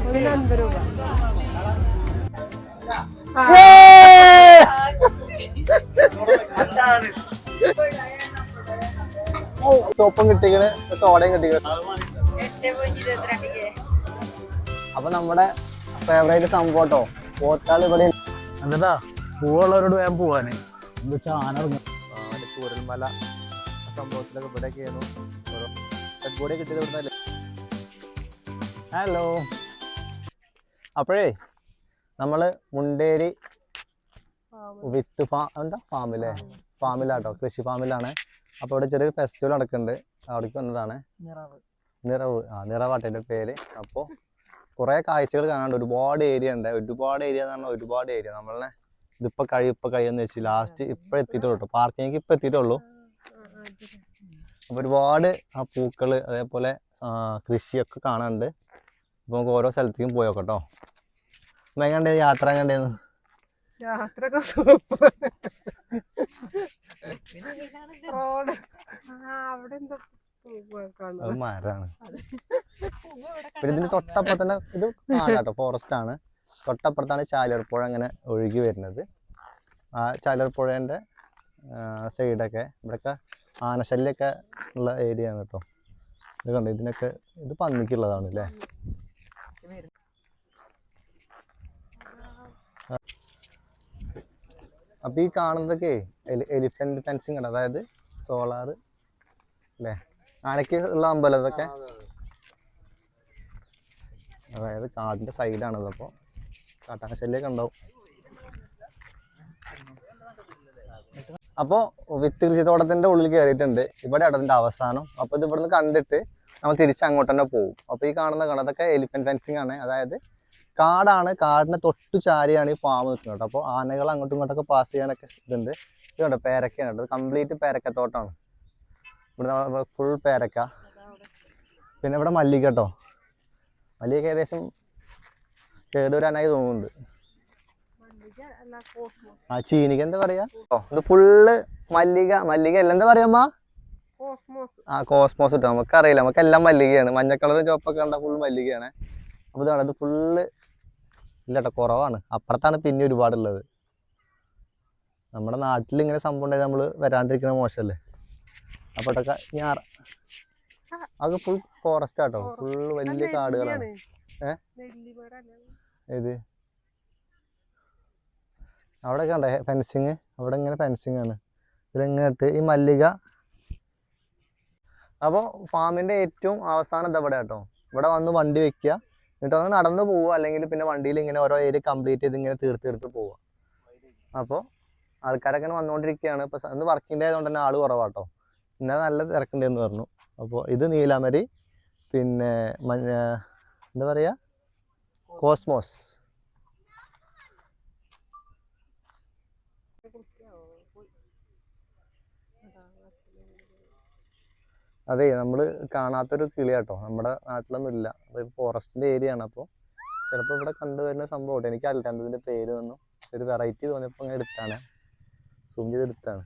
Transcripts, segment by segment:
ഒന്നിന് 50 രൂപ. ചോപ്പം കിട്ടിക്കണ്, സോഡയും കിട്ടിക്കണ്. അപ്പൊ നമ്മുടെ ഫേവറേറ്റ് സംഭവം കേട്ടോ, പോത്താൾ ഇവിടെ. എന്നിട്ടാ പൂവുള്ളവരോട് വേഗം പോവാന് എന്താ വെച്ചാൽ ആന ഇറങ്ങും. ചൂരൽമല സംഭവത്തിലൊക്കെ ഇവിടെയൊക്കെയാണ് ഓരോ ബോഡി കിട്ടിയത് ഇവിടുന്നല്ലേ. ഹലോ, അപ്പോഴേ നമ്മള് മുണ്ടേരി വിത്ത് ഫാമിലെ ഫാമിലാട്ടോ, കൃഷി ഫാമിലാണ്. അപ്പോൾ ഇവിടെ ചെറിയൊരു ഫെസ്റ്റിവൽ നടക്കുന്നുണ്ട്, അവിടേക്ക് വന്നതാണ്. നിറവാട്ടെ എൻ്റെ പേര്. അപ്പോൾ കുറേ കാഴ്ചകൾ കാണാണ്ട്, ഒരുപാട് ഏരിയ ഉണ്ട്. ഒരുപാട് ഏരിയ എന്ന് പറഞ്ഞാൽ ഒരുപാട് ഏരിയ. നമ്മളെ ഇതിപ്പോൾ കഴിയുമെന്ന് വെച്ച് ലാസ്റ്റ് ഇപ്പം എത്തിയിട്ടുള്ളൂ കേട്ടോ, പാർക്കിങ്ങിലേക്ക് ഇപ്പം എത്തിയിട്ടുള്ളൂ. അപ്പോൾ ഒരുപാട് ആ പൂക്കൾ അതേപോലെ കൃഷിയൊക്കെ കാണാനുണ്ട്. അപ്പോൾ നമുക്ക് ഓരോ സ്ഥലത്തേക്കും പോയോക്കട്ടോ. എങ്ങനെയുണ്ട് യാത്ര? എങ്ങനെയായിരുന്നു യാത്രയൊക്കെ സൂപ്പർ. റോഡ് അവിടെ എന്തോ അത് മരമാണ്. പിന്നെ ഇതിന് തൊട്ടപ്പുറത്ത് തന്നെ ഇത് കാടാട്ടോ, ഫോറസ്റ്റ് ആണ്. തൊട്ടപ്പുറത്താണ് ചാലിയാർപ്പുഴ അങ്ങനെ ഒഴുകി വരുന്നത്. ആ ചാലിയാർപ്പുഴേൻ്റെ സൈഡൊക്കെ ഇവിടെയൊക്കെ ആനശല്യമൊക്കെ ഉള്ള ഏരിയ ആണ് കേട്ടോ. ഇത് കണ്ടോ, ഇതിനൊക്കെ ഇത് പന്നിക്കുള്ളതാണ് അല്ലേ. അപ്പോൾ ഈ കാണുന്നതൊക്കെ എലിഫന്റ് ഫെൻസിങ് ആണ്, അതായത് സോളാർ അല്ലേ, ആനയ്ക്ക് ഉള്ള അമ്പലം ഇതൊക്കെ. അതായത് കാടിൻ്റെ സൈഡാണത്. അപ്പോൾ കാട്ടാന ശല്യമൊക്കെ ഉണ്ടാവും. അപ്പോൾ വിത്ത് കൃഷിത്തോട്ടത്തിൻ്റെ ഉള്ളിൽ കയറിയിട്ടുണ്ട്. ഇവിടെ അതിൻ്റെ അവസാനം. അപ്പോൾ ഇത് ഇവിടുന്ന് കണ്ടിട്ട് നമ്മൾ തിരിച്ച് അങ്ങോട്ട് തന്നെ പോകും. അപ്പോൾ ഈ കാണുന്ന അതൊക്കെ എലിഫന്റ് ഫെൻസിങ് ആണ്, അതായത് കാടാണ്. കാടിനെ തൊട്ടു ചാരിയാണ് ഈ ഫാം നിൽക്കുന്നത് കേട്ടോ. അപ്പോൾ ആനകൾ അങ്ങോട്ടും ഇങ്ങോട്ടൊക്കെ പാസ് ചെയ്യാനൊക്കെ ഇതുണ്ട്. ഇത് കേട്ടോ, പേരക്കയാണ് കേട്ടോ, കംപ്ലീറ്റ് പേരക്കത്തോട്ടമാണ്. ഇവിടെ ഫുൾ പേരക്ക. പിന്നെ ഇവിടെ മല്ലിക കേട്ടോ, മല്ലിക ഏകദേശം കേട് വരാനായി തോന്നുന്നുണ്ട്. ആ ചീനിക്ക് എന്താ പറയാ, ഇത് ഫുള്ള് മല്ലിക. മല്ലിക അല്ല, എന്താ പറയാ അമ്മ? ആ കോസ്മോസ് കിട്ടും. നമുക്കറിയില്ല, നമുക്കെല്ലാം മല്ലികയാണ്. മഞ്ഞ കളറും ചുവപ്പൊക്കെ കണ്ടാൽ ഫുൾ മല്ലികയാണ്. അപ്പോൾ ഇതാണ്, ഇത് ഫുള്ള് ഇല്ല കേട്ടോ, കുറവാണ്. അപ്പുറത്താണ് പിന്നെ ഒരുപാടുള്ളത്. നമ്മുടെ നാട്ടിൽ ഇങ്ങനെ സംഭവം ഉണ്ടായി നമ്മൾ വരാണ്ടിരിക്കുന്ന മോശമല്ലേ. അപ്പോഴൊക്കെ അത് ഫുൾ ഫോറസ്റ്റ് ആട്ടോ, ഫുൾ വലിയ കാടുകളാണ്. ഏത് അവിടെ കണ്ടേ ഫെൻസിങ്, അവിടെ ഇങ്ങനെ ഫെൻസിങ് ആണ്. ഇതിങ്ങോട്ട് ഈ മല്ലിക. അപ്പോൾ ഫാമിൻ്റെ ഏറ്റവും അവസാനം ഇതവിടെ കേട്ടോ. ഇവിടെ വന്ന് വണ്ടി വെക്കുക, എന്നിട്ട് ഒന്ന് നടന്നു പോവുക, അല്ലെങ്കിൽ പിന്നെ വണ്ടിയിൽ ഇങ്ങനെ ഓരോ ഏരിയ കംപ്ലീറ്റ് ചെയ്ത് ഇങ്ങനെ തീർത്ത് പോവുക. അപ്പോൾ ആൾക്കാരൊക്കെ ഇങ്ങനെ വന്നുകൊണ്ടിരിക്കുകയാണ്. ഇപ്പോൾ ഇന്ന് വർക്കിംഗ് ഡേ ആയതുകൊണ്ട് തന്നെ ആൾ കുറവാട്ടോ. പിന്നെ നല്ല തിരക്കുണ്ടെന്ന് പറഞ്ഞു. അപ്പോൾ ഇത് നീലാമരി, പിന്നെ എന്താ പറയുക, കോസ്മോസ്. അതെ, നമ്മൾ കാണാത്തൊരു കിളിയാട്ടോ, നമ്മുടെ നാട്ടിലൊന്നും ഇല്ല. അത് ഫോറസ്റ്റിൻ്റെ ഏരിയ ആണ്. അപ്പോൾ ചിലപ്പോൾ ഇവിടെ കണ്ടുവരുന്ന സംഭവം എനിക്കറിയില്ല ഇതിൻ്റെ പേര് തന്നു. ഒരു വെറൈറ്റി തോന്നിയപ്പോൾ അങ്ങനെ എടുത്താണ്, സൂം ചെയ്ത് എടുത്താണ്.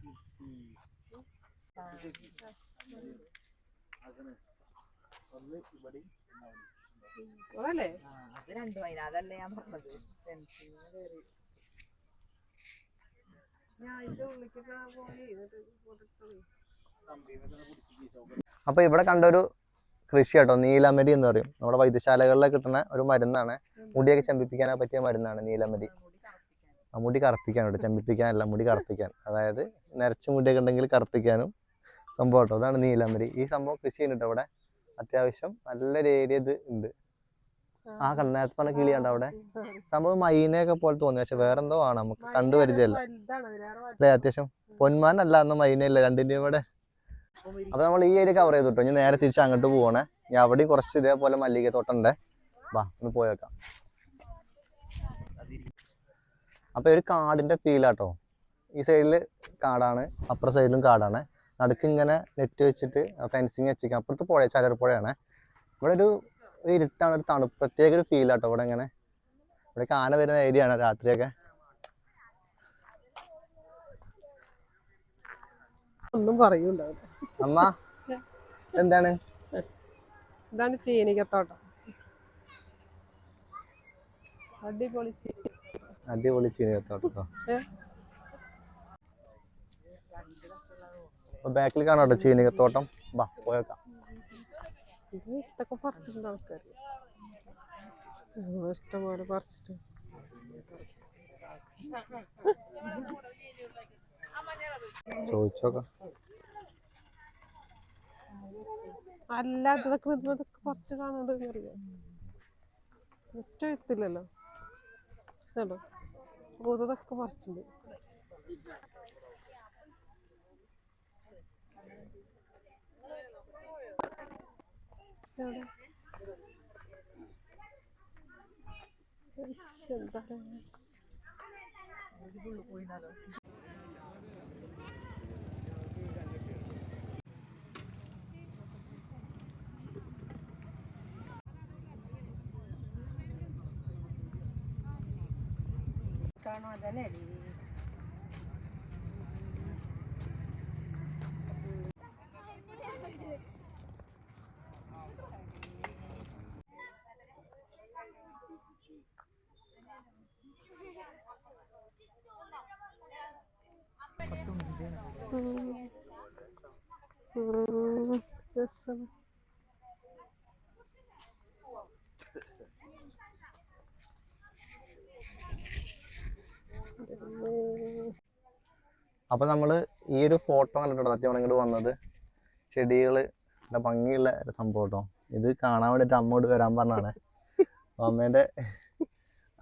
അപ്പോൾ ഇവിടെ കണ്ടൊരു കൃഷി കേട്ടോ, നീലമരി എന്ന് പറയും. നമ്മുടെ വൈദ്യശാലകളിലൊക്കെ കിട്ടുന്ന ഒരു മരുന്നാണ്. മുടിയൊക്കെ ചെമ്പിപ്പിക്കാനൊക്കെ പറ്റിയ മരുന്നാണ് നീലമരി. മുടി കറുപ്പിക്കാൻ കേട്ടോ, ചെമ്പിപ്പിക്കാനല്ല, മുടി കറുപ്പിക്കാൻ. അതായത് നിറച്ച് മുടിയൊക്കെ ഉണ്ടെങ്കിൽ കറുപ്പിക്കാനും സംഭവം കേട്ടോ. അതാണ് നീലമരി. ഈ സംഭവം കൃഷി ചെയ്യുന്നുണ്ട് അവിടെ. അത്യാവശ്യം നല്ലൊരു ഏരിയ ഇത് ഉണ്ട്. ആ കണ്ണാത്ത് പറഞ്ഞ കിളിയുണ്ട് അവിടെ. സംഭവം മൈനയൊക്കെ പോലെ തോന്നി, പക്ഷെ വേറെന്തോ ആണ്, നമുക്ക് കണ്ടുപരിചയല്ല അല്ലേ. അത്യാവശ്യം പൊന്മാനല്ല, അന്ന് മൈനയില്ല, രണ്ടിൻ്റെയും കൂടെ. അപ്പൊ നമ്മൾ ഈ ഏരിയ കവർ ചെയ്തു കേട്ടോ. ഇനി നേരെ തിരിച്ച് അങ്ങോട്ട് പോവാണേ. ഞാൻ അവിടെ കുറച്ച് ഇതേപോലെ മല്ലിക തോട്ടമുണ്ട്. വാ ഒന്ന് പോയേക്കാം. അപ്പൊ ഒരു കാടിന്റെ ഫീലാട്ടോ. ഈ സൈഡിൽ കാടാണ്, അപ്പുറ സൈഡിലും കാടാണ്. നടുക്ക് ഇങ്ങനെ നെറ്റ് വെച്ചിട്ട് ഫെൻസിങ് വെച്ചിരിക്കാം. അപ്പുറത്ത് പുഴ, ചാലിയാർപ്പുഴയാണ്. ഇവിടെ ഒരു ഇരുട്ടാണ്, ഒരു തണുപ്പ്, പ്രത്യേക ഒരു ഫീലാട്ടോ ഇവിടെ. ഇങ്ങനെ ഇവിടെ ആന വരുന്ന ഏരിയ ആണ് രാത്രിയൊക്കെ. ഒന്നും പറയൂണ്ടാവില്ല. അമ്മ എന്താണ്? ഇതാണ് ചീനിക്കത്തോട്ടം. അടിപൊളി അടിപൊളി ചീനികത്തോട്ടോ. ബാക്കിൽ കാണാട്ടോ ചീനികത്തോട്ടം. ബാ പോയേക്കാം. ഇതൊക്കെ പറിച്ചിട്ടുണ്ട് ആൾക്കാർ, ഇഷ്ടംപോലെ പറിച്ചിട്ട്. ചോദിച്ചോക്കാം. അല്ല ഇതൊക്കെ ഇതൊക്കെ പറിച്ച് കാണാണ്ട് അറിയാം. ഒറ്റ എത്തില്ലല്ലോ കേട്ടോ. അപ്പോൾ ഇതൊക്കെ പറിച്ചിട്ടുണ്ട്. എന്താ കാണോ അതല്ലേ. രസം. അപ്പൊ നമ്മള് ഈ ഒരു ഫോട്ടോ കണ്ടിട്ടോ സത്യം ഇങ്ങോട്ട് വന്നത്. ചെടികള് ഭംഗിയുള്ള സംഭവം കേട്ടോ. ഇത് കാണാൻ വേണ്ടിട്ട് അമ്മോട് വരാൻ പറഞ്ഞാണ്. അമ്മേന്റെ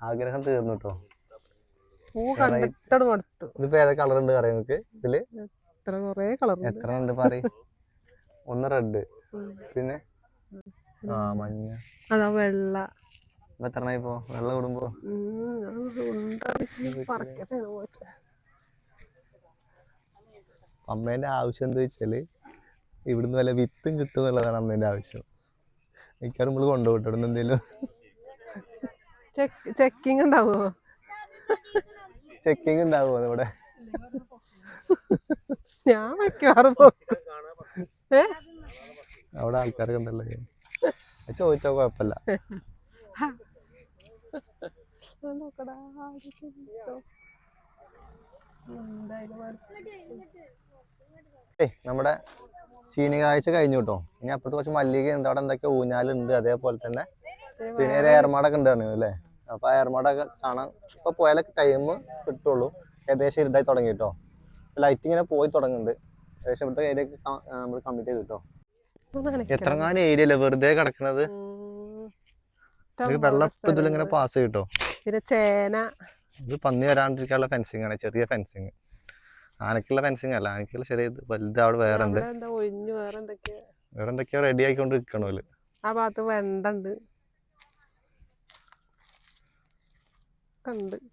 ആഗ്രഹം തീർന്നു കേട്ടോ. ഇതിപ്പോ ഏതൊക്കെ കളർ ഉണ്ട് അറിയാം നിങ്ങൾക്ക് ഇതില്? എത്ര ഉണ്ട് പറയും? ഒന്ന് റെഡ്, പിന്നെ മഞ്ഞ, വെള്ള. എത്ര ഇപ്പോ വെള്ള കൂടുമ്പോ? അമ്മേന്റെ ആവശ്യം എന്താ വെച്ചാല് ഇവിടുന്ന് വല്ല വിത്തും കിട്ടും എന്നുള്ളതാണ് അമ്മേന്റെ ആവശ്യം. മിക്കവാറും നമ്മള് കൊണ്ടുപോട്ടോ ഇവിടുന്ന് എന്തേലും. ചെക്കിങ് ഉണ്ടാവോ? ചെക്കിങ് ഉണ്ടാവോ ഇവിടെ? ഞാൻ മിക്കവാറും അവിടെ ആൾക്കാരൊക്കെ ഉണ്ടല്ലോ. ചോദിച്ചോ കുഴപ്പമില്ല. നമ്മുടെ ചീനി കാഴ്ച കഴിഞ്ഞു കേട്ടോ. ഇനി അപ്പുറത്ത് കുറച്ച് മല്ലിക ഉണ്ട്. അവിടെ എന്തൊക്കെ ഊഞ്ഞാലുണ്ട്. അതേപോലെ തന്നെ പിന്നെ ഒരു ഏർമാടൊക്കെ ഉണ്ടായിരുന്നു അല്ലേ. അപ്പൊ ആ ഏർമാടൊക്കെ കാണാൻ ഇപ്പൊ പോയാലൊക്കെ ടൈം കിട്ടുള്ളൂ. ഏകദേശം ഇരുട്ടായി തുടങ്ങി കേട്ടോ. ലൈറ്റ് ഇങ്ങനെ പോയി തുടങ്ങുന്നുണ്ട്. ഏകദേശം ഇവിടുത്തെ ഏരിയ നമ്മൾ കംപ്ലീറ്റ് ചെയ്തു കേട്ടോ. എത്രങ്ങാനും ഏരിയ അല്ലേ വെറുതെ കിടക്കുന്നത്. വെള്ളം ഇതിൽ ഇങ്ങനെ പാസ് ചെയ്തിട്ടോ. പിന്നെ ചേന. ഇത് പന്നി വരാണ്ടിരിക്കാനുള്ള ഫെൻസിങ് ആണ്. ചെറിയ ഫെൻസിങ്. ആനക്കുള്ള ഫെൻസിങ് അല്ല, ആനക്കുള്ള ചെറിയ വലുത് അവിടെ വേറെ ഉണ്ട്. വേറെ എന്തൊക്കെയോ റെഡി ആയിക്കൊണ്ടിരിക്കണോല്. ആ ഭാഗത്ത് വെണ്ടുണ്ട്.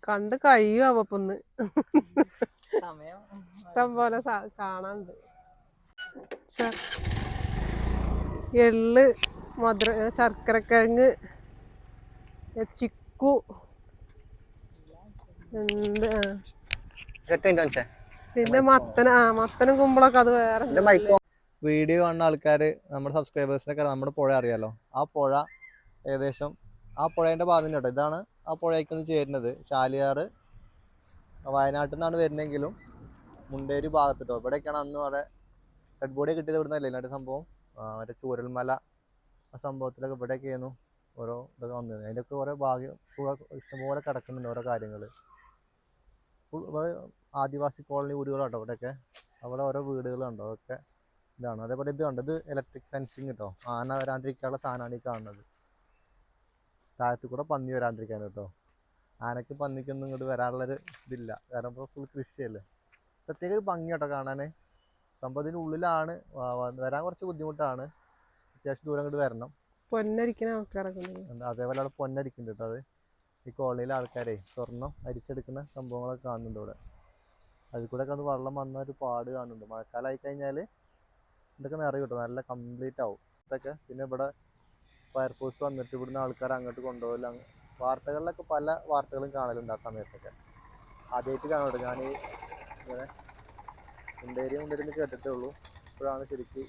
കണ്ട് കഴിയുമോ ഒന്ന്. ഇഷ്ടം പോലെ കാണാനുണ്ട്. എള്ള്, ശർക്കരക്കിഴങ്ങ്, ചിക്കു ഉണ്ട്. പിന്നെ മത്തനും കുമ്പളൊക്കെ അത് വേറെ. വീഡിയോ കാണുന്ന ആൾക്കാര് നമ്മുടെ സബ്സ്ക്രൈബേഴ്സിനൊക്കെ നമ്മുടെ പുഴ അറിയാലോ. ആ പുഴ ഏകദേശം ആ പുഴേന്റെ ഭാഗം കേട്ടോ. ഇതാണ് ആ പുഴയ്ക്കൊന്ന് ചേരുന്നത്. ചാലിയാറ് വയനാട്ടിൽ നിന്നാണ് വരുന്നെങ്കിലും മുണ്ടേരി ഭാഗത്തിട്ടോ. ഇവിടെയൊക്കെയാണ് അന്ന് അവിടെ ഡെഡ് ബോഡി കിട്ടിയത്. ഇവിടുന്നല്ലേ ഇല്ലാത്ത സംഭവം. മറ്റേ ചൂരൽമല ആ സംഭവത്തിലൊക്കെ ഇവിടെയൊക്കെയായിരുന്നു ഓരോ ഇതൊക്കെ വന്നത്. അതിൻ്റെയൊക്കെ ഓരോ ഭാഗ്യം ഇഷ്ടംപോലെ കിടക്കുന്നുണ്ട് ഓരോ കാര്യങ്ങൾ. ആദിവാസി കോളനി വീടുകളാട്ടോ ഇവിടെയൊക്കെ. അവിടെ ഓരോ വീടുകളുണ്ടോ അതൊക്കെ ഇതാണ്. അതേപോലെ ഇത് കണ്ടോ, ഇത് ഇലക്ട്രിക് ഫെൻസിങ് കേട്ടോ. ആന വരാണ്ടിരിക്കാനുള്ള സാധനമാണ് ഈ കാണുന്നത്. താഴത്തു കൂടെ പന്നി വരാണ്ടിരിക്കാൻ കേട്ടോ. ആനക്ക് പന്നിക്കൊന്നും ഇങ്ങോട്ട് വരാനുള്ളൊരു ഇതില്ല. കാരണം ഇപ്പോൾ ഫുൾ കൃഷിയല്ലേ. പ്രത്യേക ഒരു ഭംഗി കേട്ടോ കാണാൻ. സംഭവത്തിൻ്റെ ഉള്ളിലാണ്. വരാൻ കുറച്ച് ബുദ്ധിമുട്ടാണ്. അത്യാവശ്യം ദൂരം ഇങ്ങോട്ട് വരണം. പൊന്നരിക്കുന്ന ആൾക്കാരൊക്കെ അതേപോലെ അവിടെ പൊന്നരിക്കുന്നുണ്ട് കേട്ടോ. അത് ഈ കോളനിയിലെ ആൾക്കാരെ സ്വർണം അരിച്ചെടുക്കുന്ന സംഭവങ്ങളൊക്കെ കാണുന്നുണ്ട് ഇവിടെ. അതിൽ കൂടെ ഒക്കെ ഒന്ന് വെള്ളം വന്ന ഒരു പാട് കാണുന്നുണ്ട്. മഴക്കാലമായി കഴിഞ്ഞാൽ ഇതൊക്കെ നിറയും കേട്ടോ. നല്ല കംപ്ലീറ്റ് ആവും ഇതൊക്കെ. പിന്നെ ഇവിടെ ഫയർഫോഴ്സ് വന്നിട്ട് ഇവിടുന്ന് ആൾക്കാർ അങ്ങോട്ട് കൊണ്ടുപോകില്ല. വാർത്തകളിലൊക്കെ പല വാർത്തകളും കാണലുണ്ട് ആ സമയത്തൊക്കെ. ആദ്യമായിട്ട് കാണുന്നുണ്ട് ഞാൻ ഇങ്ങനെ. മുണ്ടേരി കേട്ടിട്ടേ ഉള്ളൂ. ഇപ്പോഴാണ് ശരിക്ക്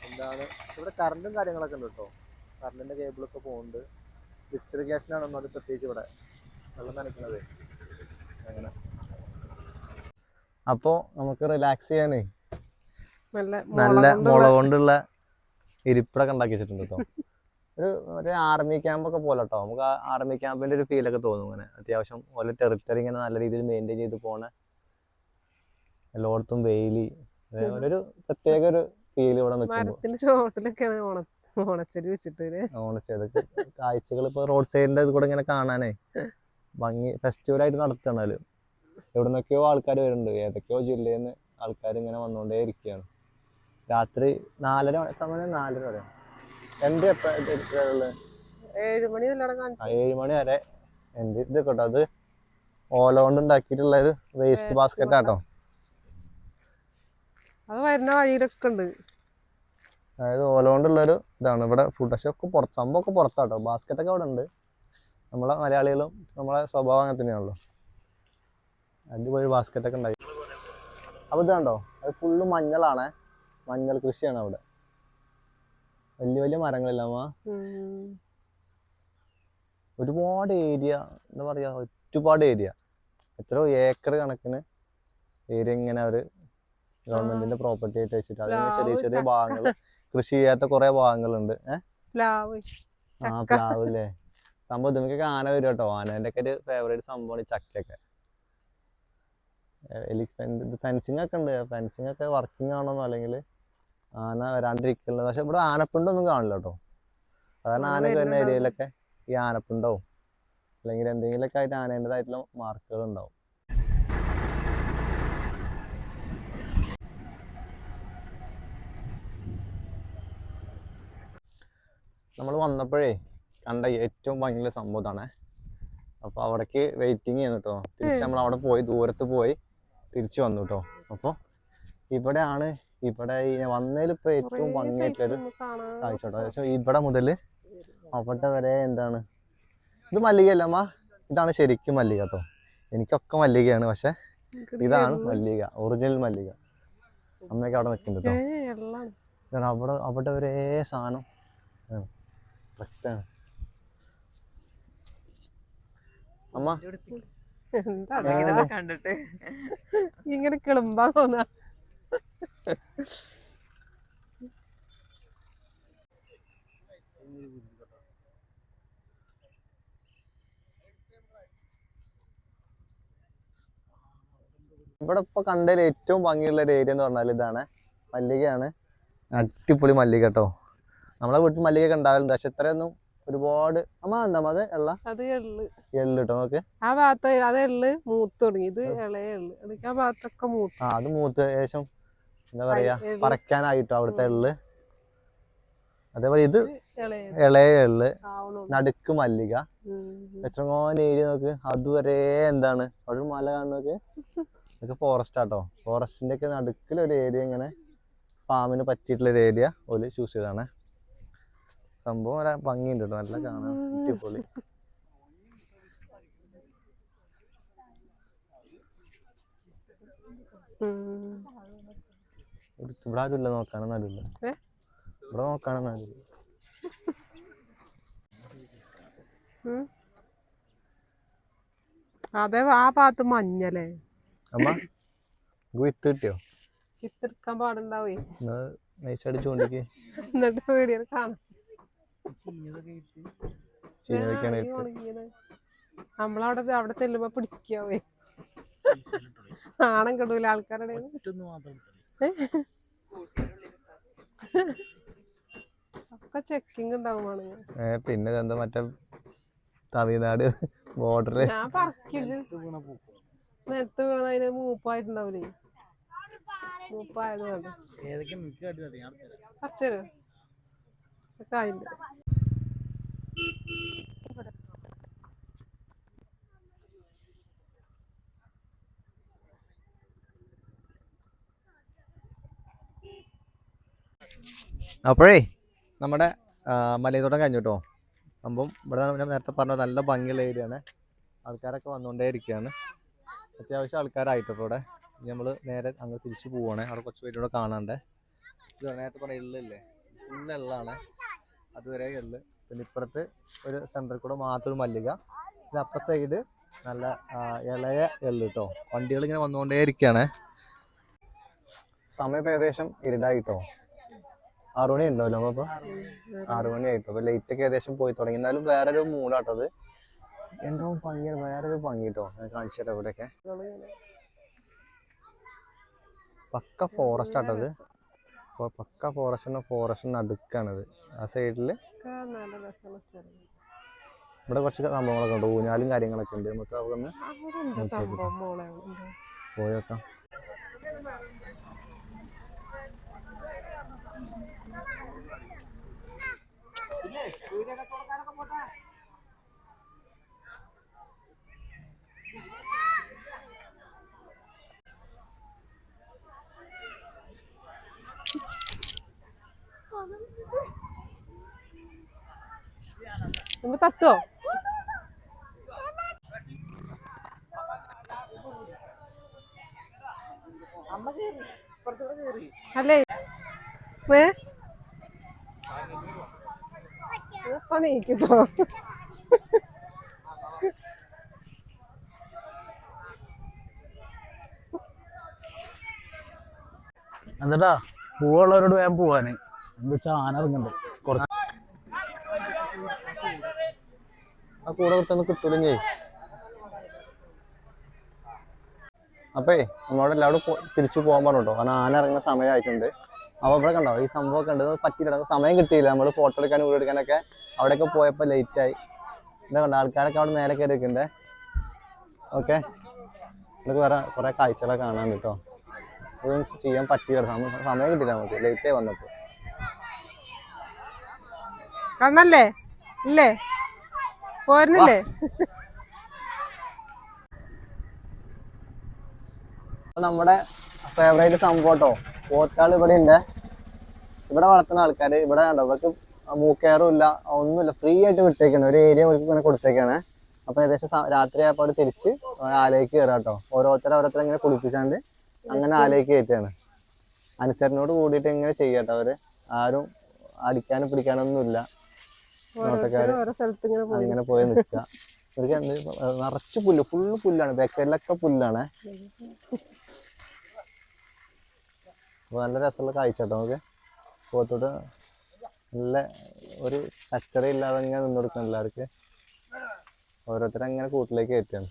എന്താണ് ഇവിടെ കറണ്ടും കാര്യങ്ങളൊക്കെ ഉണ്ട് കേട്ടോ. കറണ്ടിൻ്റെ കേബിളൊക്കെ പോകുന്നുണ്ട്. ഇറിഗേഷനാണ് ഒന്നത് പ്രത്യേകിച്ച് ഇവിടെ വെള്ളം നനയ്ക്കുന്നത് അങ്ങനെ. അപ്പോൾ നമുക്ക് റിലാക്സ് ചെയ്യാനേ നല്ല മുള കൊണ്ടുള്ള ഇരിപ്പിടൊക്കെ ഉണ്ടാക്കി വെച്ചിട്ടുണ്ട് കേട്ടോ. ഒരു ആർമി ക്യാമ്പൊക്കെ പോലെ കേട്ടോ. നമുക്ക് ആ ആർമി ക്യാമ്പിന്റെ ഒരു ഫീലൊക്കെ തോന്നും. ഇങ്ങനെ അത്യാവശ്യം ഓരോ ടെറിട്ടറി ഇങ്ങനെ നല്ല രീതിയിൽ മെയിൻറ്റെയിൻ ചെയ്ത് പോണ, എല്ലായിടത്തും വെയില്, ഒരു പ്രത്യേക ഒരു ഫീൽ ഇവിടെ നിൽക്കുമ്പോൾ. ഓണച്ചെടി കാഴ്ചകൾ ഇപ്പൊ റോഡ് സൈഡിന്റെ ഇത് കൂടെ ഇങ്ങനെ കാണാനേ ഭംഗി. ഫെസ്റ്റിവൽ ആയിട്ട് നടത്തണല്ലോ. എവിടെ നിന്നൊക്കെയോ ആൾക്കാർ വരുന്നുണ്ട്, ഏതൊക്കെയോ ജില്ലയിൽ നിന്ന് ആൾക്കാർ ഇങ്ങനെ വന്നുകൊണ്ടേ ഇരിക്കുകയാണ്. രാത്രി 4:30 സമയം 4:30 വരെ 7 മണി വരെ. എന്ത് ഇത് കേട്ടോ, അത് ഓല കൊണ്ട് ഉണ്ടാക്കിയിട്ടുള്ള ഒരു വേസ്റ്റ് ബാസ്ക്കറ്റ് ആട്ടോ. അത് വരുന്ന വഴിയിലൊക്കെ ഉണ്ട്. അതായത് ഓല കൊണ്ടുള്ളൊരു ഇതാണ്. ഇവിടെ ഫുഡ് പക്ഷെ ഒക്കെ സംഭവം ഒക്കെ പുറത്താട്ടോ. ബാസ്ക്കറ്റൊക്കെ അവിടെ ഉണ്ട്. നമ്മളെ മലയാളികളും നമ്മളെ സ്വഭാവം അങ്ങനെ തന്നെയാണല്ലോ. അടിപൊളി ബാസ്ക്കറ്റൊക്കെ ഉണ്ടായി. അപ്പോൾ ഇത് കണ്ടോ, അത് ഫുള്ള് മഞ്ഞളാണ്. മഞ്ഞൾ കൃഷിയാണ് അവിടെ. വലിയ വലിയ മരങ്ങളില്ലമ്മ. ഒരുപാട് ഏരിയ, എന്താ പറയാ, ഒരുപാട് ഏരിയ, എത്രയോ ഏക്കർ കണക്കിന് ഏരിയ ഇങ്ങനെ അവര് ഗവൺമെന്റിന്റെ പ്രോപ്പർട്ടി ആയിട്ട് വെച്ചിട്ട് അതിന് ചെറിയ ചെറിയ ഭാഗങ്ങൾ, കൃഷി ചെയ്യാത്ത കുറെ ഭാഗങ്ങളുണ്ട്. പ്ലാവ് അല്ലേ സംഭവം. ഇതിനൊക്കെ ആന വരും കേട്ടോ. ആനേന്റെ ഒക്കെ ഒരു ഫേവറേറ്റ് സംഭവമാണ് ഈ ചക്കയൊക്കെ. ഫെൻസിങ് ഒക്കെ ഉണ്ട്. ഫെൻസിങ് ഒക്കെ വർക്കിംഗ് ആണോന്നോ അല്ലെങ്കിൽ ആന വരാണ്ടിരിക്കുന്നത്. പക്ഷെ ഇവിടെ ആനപ്പിണ്ടൊന്നും കാണില്ല കേട്ടോ. സാധാരണ ആനയൊക്കെ വരുന്ന ഏരിയയിലൊക്കെ ഈ ആനപ്പിണ്ടാവും അല്ലെങ്കിൽ എന്തെങ്കിലുമൊക്കെ ആയിട്ട് ആനേൻ്റെതായിട്ടുള്ള മാർക്കുകൾ ഉണ്ടാവും. നമ്മൾ വന്നപ്പോഴേ കണ്ട ഏറ്റവും ഭംഗിയുള്ള സംഭവമാണ്. അപ്പോൾ അവിടേക്ക് വെയിറ്റിംഗ് ചെയ്യുന്നു കേട്ടോ. തിരിച്ച് നമ്മൾ അവിടെ പോയി ദൂരത്ത് പോയി തിരിച്ചു വന്നു കേട്ടോ. അപ്പോൾ ഇവിടെയാണ്, ഇവിടെ വന്നതിൽ ഇപ്പോൾ ഏറ്റവും ഭംഗിയായിട്ടൊരു കാഴ്ച കേട്ടോ. പക്ഷേ ഇവിടെ മുതൽ അവിടെ വരെ എന്താണ്, ഇത് മല്ലികയല്ല അമ്മ, ഇതാണ് ശരിക്കും മല്ലിക കേട്ടോ. എനിക്കൊക്കെ മല്ലികയാണ്, പക്ഷെ ഇതാണ് മല്ലിക, ഒറിജിനൽ മല്ലിക. അമ്മയൊക്കെ അവിടെ നിൽക്കുന്നുണ്ട് കേട്ടോ. അവിടെ ഒരേ സാധനം കറക്റ്റാണ് അമ്മ. കണ്ടിട്ട് ഇങ്ങനെ കിളുമ്പാ തോന്നാ. ഇവിടെ ഇപ്പൊ കണ്ടതിൽ ഏറ്റവും ഭംഗിയുള്ള ഒരു ഏരിയ എന്ന് പറഞ്ഞാൽ ഇതാണ്, മല്ലികയാണ്. അടിപൊളി മല്ലിക കേട്ടോ. നമ്മളെ വീട്ടിൽ മല്ലിക ഉണ്ടാവലുണ്ട്, പക്ഷെ ഇത്രയൊന്നും ഒരുപാട്. അമ്മ എന്താ അത് എള്ള എള്ളു കേട്ടോ. നോക്ക് ആ ഭാഗത്ത് അത് എള്ള് മൂത്ത് തുടങ്ങി. ഇത് ഇളയ എള്ള്. ആ ഭാഗത്തൊക്കെ മൂത്ത്. അത് മൂത്ത് ഏകദേശം എന്താ പറയാ പറിക്കാനായിട്ടോ അവിടുത്തെ എള്ള്. അതേപോലെ ഇത് ഇളയ എള്ള്, നടുക്ക് മല്ലിക. എത്രങ്ങോൻ ഏരിയ നോക്ക്. അതുവരെ എന്താണ് അവിടെ ഒരു മല കാണുന്നൊക്കെ, ഇതൊക്കെ ഫോറസ്റ്റ് ആട്ടോ. ഫോറസ്റ്റിന്റെ ഒക്കെ നടുക്കിലൊരു ഏരിയ, ഇങ്ങനെ ഫാമിന് പറ്റിയിട്ടുള്ളൊരു ഏരിയ ഓല് ചൂസ് ചെയ്താണ്. സംഭവം നല്ല ഭംഗിയുണ്ട് കേട്ടോ, നല്ല കാണാൻ അടിപൊളി. ഇവിടെ ആരുമില്ല നോക്കാനൊന്നും ആരുമില്ല. ഇവിടെ നോക്കാനൊന്നും ആരുമില്ല. അതെ, ആ ഭാഗത്ത് മഞ്ഞല്ലേ അമ്മ. വിത്ത് കിട്ടിയോ? വിത്തെടുക്കാൻ പാടുണ്ടാവേ. നൈസടിച്ച് കൊണ്ടിക്ക്. എന്നിട്ട് വീഡിയോ കാണാം. നമ്മളവിടെ ചെല്ലുമ്പോ പിടിക്കാവേ. ആണം കെടൂല ആൾക്കാരുടെ. ഒക്കെ ചെക്കിങ് ഉണ്ടാവും. പിന്നെ എന്താ മറ്റേ തമിഴ്നാട് ബോർഡർ. ഞാൻ പറിക്കില്ല. നേരത്തെ വീണ അതിന് മൂപ്പായിട്ടുണ്ടാവില്ലേ. മൂപ്പായത് വേണ്ട പറിച്ചേരോ കായില്ല. അപ്പോഴേ നമ്മുടെ മലയത്തോട്ടം കഴിഞ്ഞു കേട്ടോ. സംഭവം ഇവിടെ ഞാൻ നേരത്തെ പറഞ്ഞ നല്ല ഭംഗിയുള്ള ഏരിയ ആണ്. ആൾക്കാരൊക്കെ വന്നുകൊണ്ടേ ഇരിക്കുകയാണ്. അത്യാവശ്യം ആൾക്കാരായിട്ടോ ഇവിടെ. നമ്മൾ നേരെ അങ്ങ് തിരിച്ചു പോവുകയാണ്. അവിടെ കുറച്ച് പേര് ഇവിടെ കാണാണ്ട്. ഇത് നേരത്തെ പറഞ്ഞ എള്ളില്ലേ, ഫുള്ള് എള്ളാണ്. അതുവരെ എള്ള് പിന്നെ ഇപ്പുറത്ത് ഒരു സെൻറ്ററിൽ കൂടെ മാത്രം ഒരു മല്ലിക. പിന്നെ അപ്പുറത്തെ സൈഡ് നല്ല ഇളയ എള്ള് കേട്ടോ. വണ്ടികൾ ഇങ്ങനെ വന്നുകൊണ്ടേ ഇരിക്കുകയാണ്. സമയം ഇപ്പം ഏകദേശം ഇരുടായിട്ടോ. 6 മണി ഉണ്ടാവല്ലോ അപ്പോൾ 6 മണി ആയിട്ടോ. അപ്പോൾ ലൈറ്റൊക്കെ ഏകദേശം പോയി തുടങ്ങി. എന്നാലും വേറൊരു മൂടാട്ടത്. എന്തോ ഭംഗിയാണ്, വേറൊരു ഭംഗി കേട്ടോ. ഞാൻ കാണിച്ചു തരാം. ഇവിടെയൊക്കെ പക്ക ഫോറസ്റ്റ് ആട്ടത്. അപ്പോൾ പക്ക ഫോറസ്റ്റ് നടുക്കാണത്. ആ സൈഡിൽ ഇവിടെ കുറച്ച് സംഭവങ്ങളൊക്കെ ഉണ്ട്. ഊഞ്ഞാലും കാര്യങ്ങളൊക്കെ ഉണ്ട്. നമുക്ക് അവിടെ ഒന്ന് പോയേക്കാം. തട്ടോ അല്ലേ നീക്കിട്ടോ. എന്നിട്ടാ പൂവുള്ളവരോട് വേഗം പോവാന്. എന്താ വെച്ചാൽ ആന ഇറങ്ങുന്നുണ്ട് കുറച്ച്. ആ കൂടെ കൊടുത്തൊന്ന് കിട്ടൂലെങ്കി. അപ്പേ നമ്മളോട് എല്ലാവരും തിരിച്ചു പോകാൻ പറഞ്ഞു കേട്ടോ. കാരണം ആന ഇറങ്ങുന്ന സമയമായിട്ടുണ്ട്. അപ്പോൾ ഇവിടെ കണ്ടോ ഈ സംഭവമൊക്കെ ഉണ്ട്. പറ്റിയില്ല, സമയം കിട്ടിയില്ല. നമ്മൾ ഫോട്ടോ എടുക്കാനും വീഡിയോ എടുക്കാനൊക്കെ അവിടെയൊക്കെ പോയപ്പോൾ ലേറ്റായി. എന്താ കണ്ടോ ആൾക്കാരൊക്കെ അവിടെ നേരെ കയറി നിൽക്കണ്ടേ. ഓക്കെ, നമുക്ക് വേറെ കുറേ കാഴ്ചകളൊക്കെ കാണാൻ കേട്ടോ. അതൊന്നും ചെയ്യാൻ പറ്റിയില്ല, സമയം കിട്ടിയില്ല നമുക്ക്, ലേറ്റായി വന്നപ്പോൾ. കണ്ണല്ലേ ഇല്ലേ പോരുന്നില്ലേ? നമ്മുടെ ഫേവറേറ്റ് സംഭവം കേട്ടോ, പോത്താൾ ഇവിടെ ഉണ്ട്. ഇവിടെ വളർത്തുന്ന ആൾക്കാർ ഇവിടെ കണ്ടോ, ഇവർക്ക് മൂക്കയറും ഇല്ല, ഒന്നുമില്ല, ഫ്രീ ആയിട്ട് വിട്ടേക്കാണ്. ഒരു ഏരിയ ഇങ്ങനെ കൊടുത്തേക്കാണ്. അപ്പോൾ ഏകദേശം രാത്രി ആയപ്പോൾ അവിടെ തിരിച്ച് ആലേക്ക് കയറാം കേട്ടോ. ഓരോരുത്തരെ ഇങ്ങനെ കുളിപ്പിച്ചാണ്ട് അങ്ങനെ ആലേക്ക് കയറ്റാണ്. അനുസരണയോട് കൂടിയിട്ട് ഇങ്ങനെ ചെയ്യാട്ടോ. അവര് ആരും അടിക്കാനും പിടിക്കാനൊന്നുമില്ല. നോട്ടക്കാര് അങ്ങനെ പോയി നിൽക്കുക. ഇവർക്ക് നിറച്ച് പുല്ല്, ഫുള്ള് പുല്ലാണ്. ബാക്ക് സൈഡിലൊക്കെ പുല്ലാണ്. അപ്പോൾ നല്ല രസമുള്ള കാഴ്ച കേട്ടോ. നമുക്ക് പോത്തോട്ട് നല്ല ഒരു കച്ചറയില്ലാതെ ഇങ്ങനെ നിന്ന് കൊടുക്കണം. എല്ലാവർക്ക് ഓരോരുത്തരങ്ങനെ കൂട്ടിലേക്ക് കയറ്റുകയാണ്.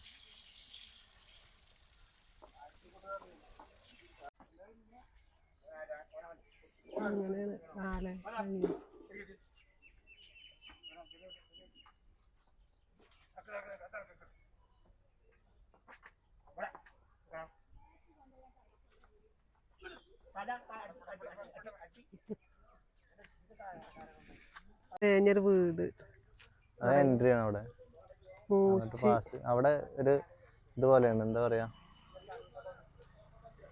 വീട് എൻട്രി ആണ് അവിടെ. അവിടെ ഒരു ഇതുപോലെയാണ്, എന്താ പറയാ,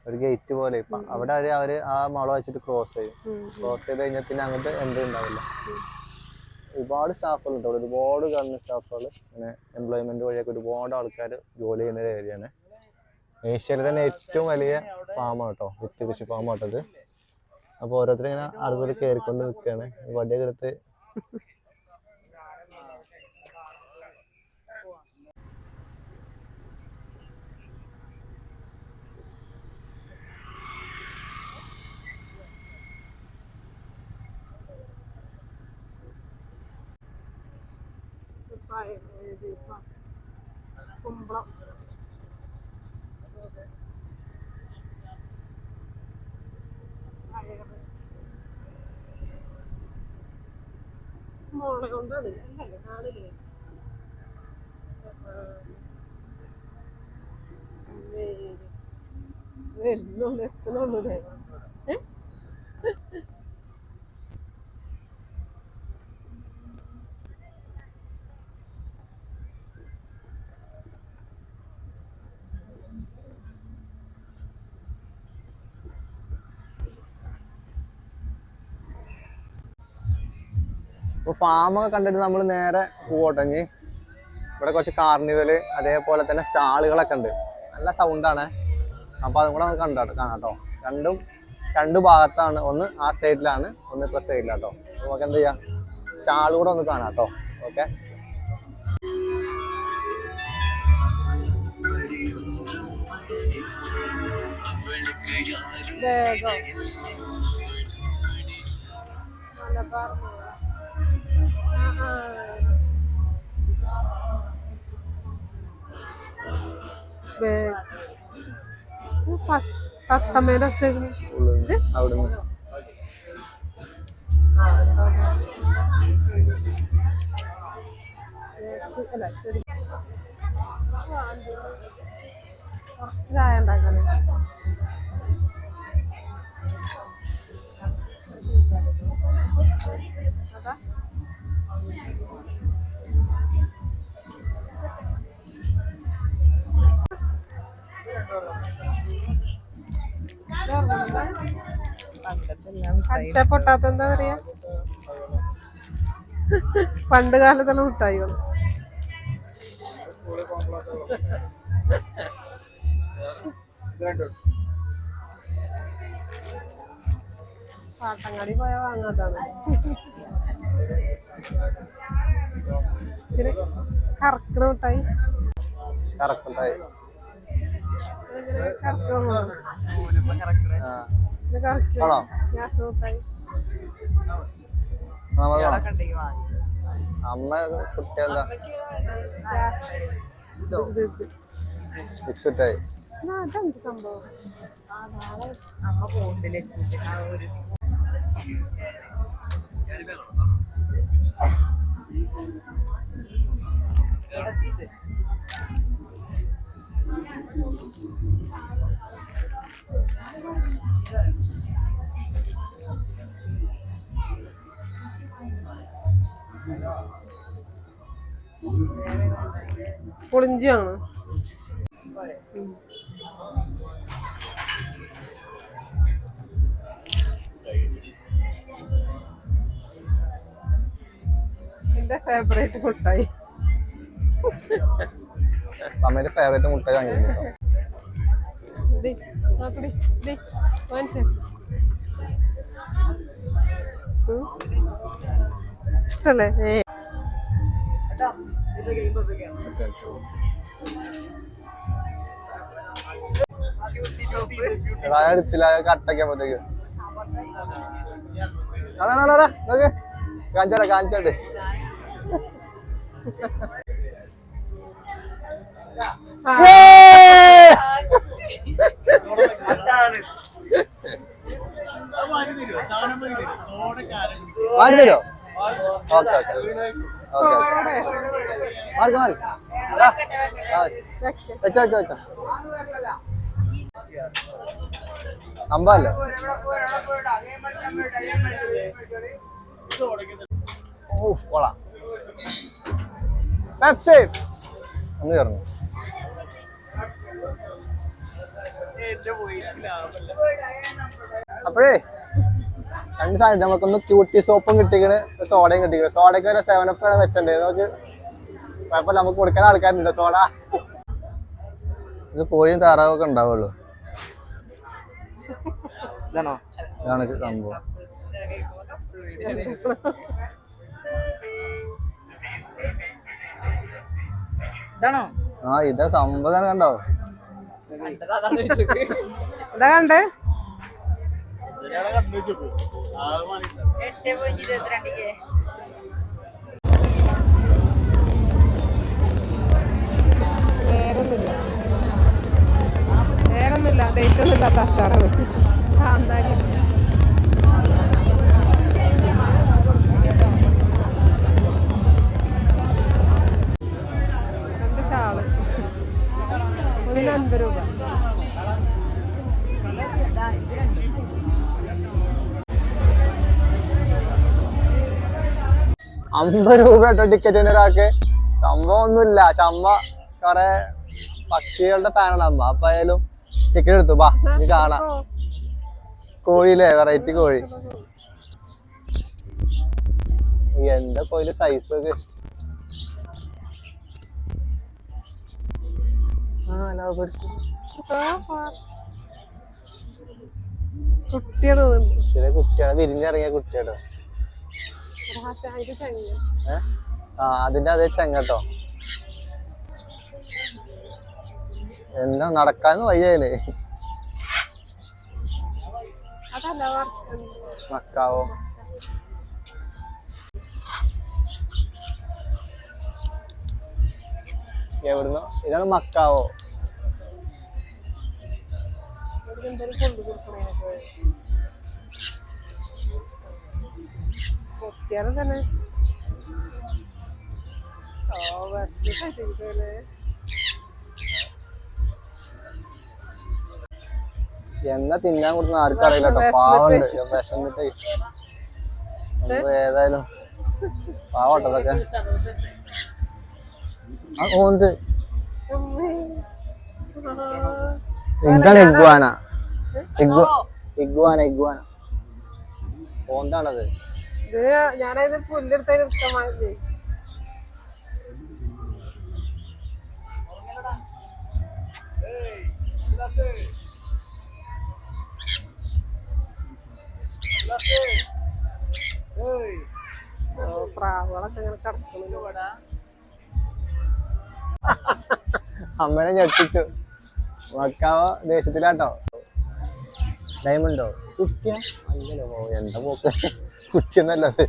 ഒരു ഗേറ്റ് പോലെ. ഇപ്പൊ അവിടെ അവര് ആ മള വെച്ചിട്ട് ക്രോസ് ചെയ്യും. ക്രോസ് ചെയ്ത് കഴിഞ്ഞാൽ പിന്നെ അങ്ങോട്ട് എൻട്രി ഉണ്ടാവില്ല. ഒരുപാട് സ്റ്റാഫുകൾ ഉണ്ട് അവിടെ, ഒരുപാട് ഗവൺമെന്റ് സ്റ്റാഫുകൾ. പിന്നെ എംപ്ലോയ്മെന്റ് വഴിയൊക്കെ ഒരുപാട് ആൾക്കാർ ജോലി ചെയ്യുന്ന ഒരു ഏരിയയാണ്. ഏഷ്യയിലെ തന്നെ ഏറ്റവും വലിയ ഫാമാണ് കേട്ടോ, വിത്ത് കൃഷി ഫാമാട്ടത്. അപ്പോൾ ഓരോരുത്തരും ഇങ്ങനെ അടുത്തോട്ട് കയറിക്കൊണ്ട് നിൽക്കുകയാണ്. വടിയൊക്കെ എടുത്ത് കുമ്പളം മോളെ കൊണ്ടാണ് അല്ലേ കാണില്ലേ? വരുന്നുള്ളൂ, എത്തണുള്ളൂല്ലേ? ഇപ്പോൾ ഫാമൊക്കെ കണ്ടിട്ട് നമ്മൾ നേരെ പോകട്ടെങ്കിൽ ഇവിടെ കുറച്ച് കാർണിവല് അതേപോലെ തന്നെ സ്റ്റാളുകളൊക്കെ ഉണ്ട്. നല്ല സൗണ്ടാണ്. അപ്പോൾ അതും കൂടെ നമുക്ക് കാണാം കേട്ടോ. രണ്ട് ഭാഗത്താണ്, ഒന്ന് ആ സൈഡിലാണ്, ഒന്ന് ഇപ്പോൾ സൈഡിലാട്ടോ. നമുക്ക് എന്ത് ചെയ്യാം, സ്റ്റാൾ കൂടെ ഒന്ന് കാണാം കേട്ടോ. ഓക്കെ, തത്തമ്മേനെ വെച്ചേക്കണ് അവിടുന്ന് കുറച്ച് ചായ ഉണ്ടാക്കാനേ. അതാ അടിച്ച പൊട്ടാത്ത എന്താ പറയാ, പണ്ട് കാലത്തുള്ള മുട്ടായികൾ. പാട്ടങ്ങാടി പോയാ വാങ്ങാതാണ്. ഇതിന് കറക്കണ മുട്ടായി, കറക്റ്റായി ആണോ? ഗ്യാസ് മുട്ടായി. അമ്മ കുട്ടിയെന്താ ഫിക്സിട്ടായി. അതെന്ത് സംഭവം? അമ്മ പോണ്ടില്ല ഒരു പൊളിഞ്ചിയാണ്. എന്റെ ഫേവറേറ്റ് മുട്ടായി. അമ്മേന്റെ ഫേവറേറ്റ് മുട്ടായി വാങ്ങിയിരുന്നു. ഇഷ്ടല്ലേ? എടുത്തില്ല കട്ടയ്ക്കുമ്പോഴത്തേക്ക് നോക്ക് കാണിച്ചാട്ടെ കാണിച്ചാട്ടെ. മാറി തരോ? ഓക്കെ ഓക്കെ ഓക്കെ മാറി മാറി വെച്ചോ വെച്ചോ വെച്ചോ. അമ്പല്ലേ കൊള്ളാം. പെപ്സി ഒന്ന് ചേർന്നു. അപ്പോഴേ രണ്ട് സാധനം നമുക്കൊന്ന് ക്യൂട്ടി സോപ്പും കിട്ടിക്കണ്, സോഡയും കിട്ടിക്കണ്. സോഡയ്ക്ക് വരെ 7up ആണ് വെച്ചിട്ടുണ്ട്. നമുക്ക് കുഴപ്പമില്ല, നമുക്ക് കൊടുക്കാൻ ആൾക്കാരുണ്ട് സോഡ. ഇത് കോഴിയും താറാവൊക്കെ ഉണ്ടാവുള്ളൂ. ഇതാണ് സംഭവം. ആ ഇതാ സംഭവം കണ്ടോ? ഇതാ കണ്ടേ? 8.22 നേരൊന്നുമില്ല, ഡേറ്റ് ഒന്നും ഇല്ലാത്ത അച്ചാറാണ്. കാന്താരി രണ്ട് ഷാള് ഒന്നിന് 50 രൂപ. ₹50 കേട്ടോ ടിക്കറ്റിന് ഒരാൾക്ക്. സംഭവം ഒന്നുമില്ല. അമ്മ കൊറേ പക്ഷികളുടെ ഫാനാണ് അമ്മ. അപ്പൊ ആയാലും ടിക്കറ്റ് എടുത്തു. ബാ നീ കാണാം. കോഴിയില്ലേ, വെറൈറ്റി കോഴി. എന്താ കോഴിയുടെ സൈസ് ഒക്കെ. കുട്ടിയാണ് ചില കുട്ടിയാണ് വിരിഞ്ഞിറങ്ങിയ കുട്ടിയാട്ടോ. അതിന്റെ ചെങ്ങ ആ അതിന്റെ അതേ ചെങ്ങട്ടോ. എന്നാ നടക്കാന്ന് വയ്യല്ലേ. അതല്ല മക്കാവോ എവിടുന്നോ ഇതാണ് മക്കാവോ. എന്തെങ്കിലും കൊണ്ടു കൊടുക്കണേനൊക്കെ കൊത്തിയാലും തന്നെ എന്നാ തിന്നാൻ കൊടുക്കുന്ന ആർക്കും അറിയില്ല കേട്ടോ. പാവുണ്ട് വിശന്നിട്ട് ഏതായാലും പാവട്ടോ അതൊക്കെ. ആ ഓന്ത് ഇതാണ് ഇഗ്വാന. Iguana iguana ഓന്താണത്. ഇത് ഞാനത് പുല്ലെടുത്തതിന് ഇഷ്ടമായി. പ്രാവുകളൊക്കെ ഇങ്ങനെ കിടക്കുന്നു. അമ്മനെ ഞെട്ടിച്ചു. മക്കാവ ദേശത്തിലാട്ടോ. ഡയമണ്ടോ കുട്ടിയ അല്ലല്ലോ. എന്താ പോക്ക് കുട്ടിയൊന്നല്ലത്.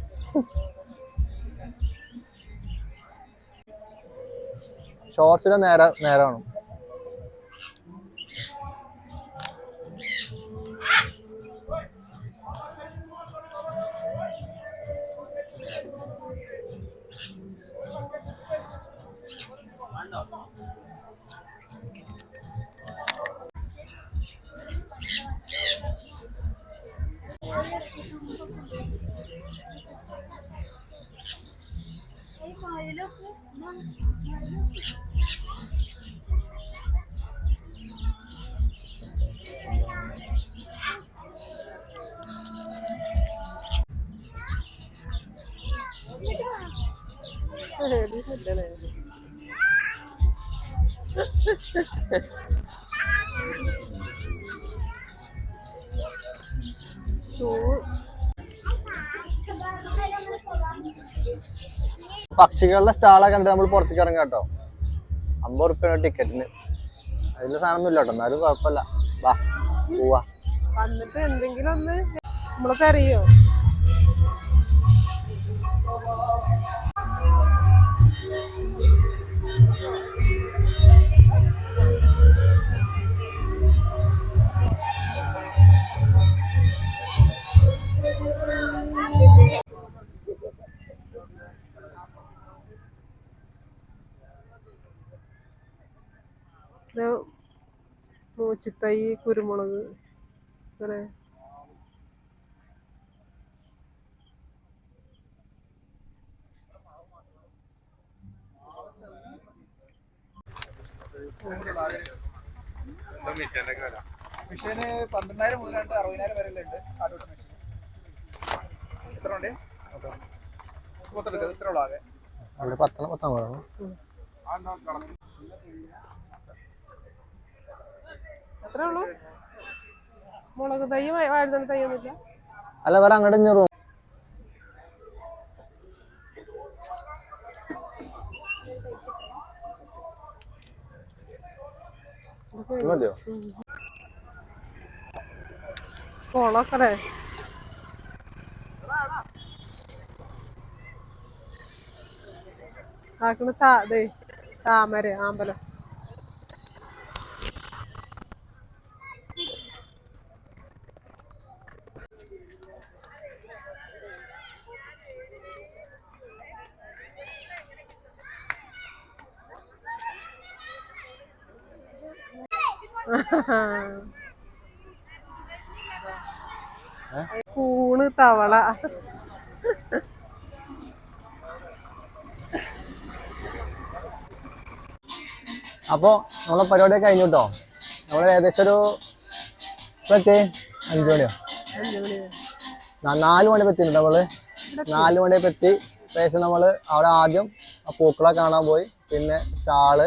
ഷോർട്സിന്റെ നേരമാണ്. പക്ഷികളുടെ സ്റ്റാളൊക്കെ കണ്ടിട്ട് നമ്മൾ പുറത്തേക്ക് ഇറങ്ങാം കേട്ടോ. 50 റുപ്യാണ് ടിക്കറ്റിന്. അതിൽ സാധനമൊന്നും ഇല്ല കേട്ടോ. എന്നാലും കുഴപ്പമില്ല. വാ പോവാ. വന്നിട്ട് എന്തെങ്കിലും ഒന്ന് നമ്മളൊക്കെ അറിയോ. മൂച്ചിത്തൈ, കുരുമുളക് അങ്ങനെ മിഷന് 12,000 മുതൽ 60,000 വരെ ഉണ്ട്. ആരോട്ട് മെഷീൻ എത്ര ഉണ്ട്? ഇത്ര ഉള്ളൂ ആകെ. എത്ര ഉള്ളൂ? മുളക് തൈ, വാഴ തൈ ഒന്നുമില്ല. അല്ല വേറെ അങ്ങോട്ട് ഞെറും. മതിയോ? കോളൊക്കെ ആക്കണ താമര ആമ്പലം. കൂണ്, തവള. അപ്പോ നമ്മളെ പരിപാടിയൊക്കെ കഴിഞ്ഞു കേട്ടോ. നമ്മൾ ഏകദേശം ഒരു 5 മണിയോ 4 മണി പറ്റിയിട്ടുണ്ട്. നമ്മള് 4 മണി പറ്റി ശേഷം നമ്മള് അവിടെ ആദ്യം ആ പൂക്കളെ കാണാൻ പോയി. പിന്നെ സ്റ്റാള്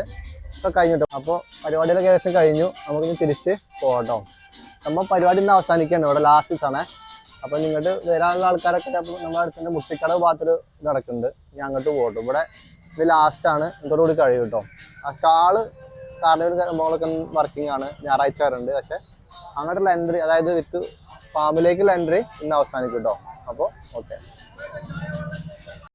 ഒക്കെ കഴിഞ്ഞിട്ടോ. അപ്പോൾ പരിപാടികളൊക്കെ ഏകദേശം കഴിഞ്ഞു. നമുക്കിനി തിരിച്ച് പോകട്ടോ. നമ്മൾ പരിപാടി ഇന്ന് അവസാനിക്കുകയാണ്. ഇവിടെ ലാസ്റ്റ് ദിവസമാണ്. അപ്പോൾ ഇങ്ങോട്ട് വരാനുള്ള ആൾക്കാരൊക്കെ നമ്മുടെ അടുത്തുണ്ട്. മുട്ടിക്കട ഭാഗത്തൊരു ഇത് നടക്കുന്നുണ്ട്. ഞാൻ അങ്ങോട്ട് പോകട്ടെ. ഇവിടെ ഇത് ലാസ്റ്റാണ്, ഇതോടുകൂടി കഴിയും കേട്ടോ. ആ സ്റ്റാള് കാർണിവൽ മോളൊക്കെ വർക്കിംഗ് ആണ്, ഞായറാഴ്ച വരുന്നുണ്ട്. പക്ഷെ അങ്ങോട്ടുള്ള എൻട്രി, അതായത് വിത്ത് ഫാമിലേക്കുള്ള എൻട്രി ഇന്ന് അവസാനിക്കും കേട്ടോ. അപ്പോൾ ഓക്കെ.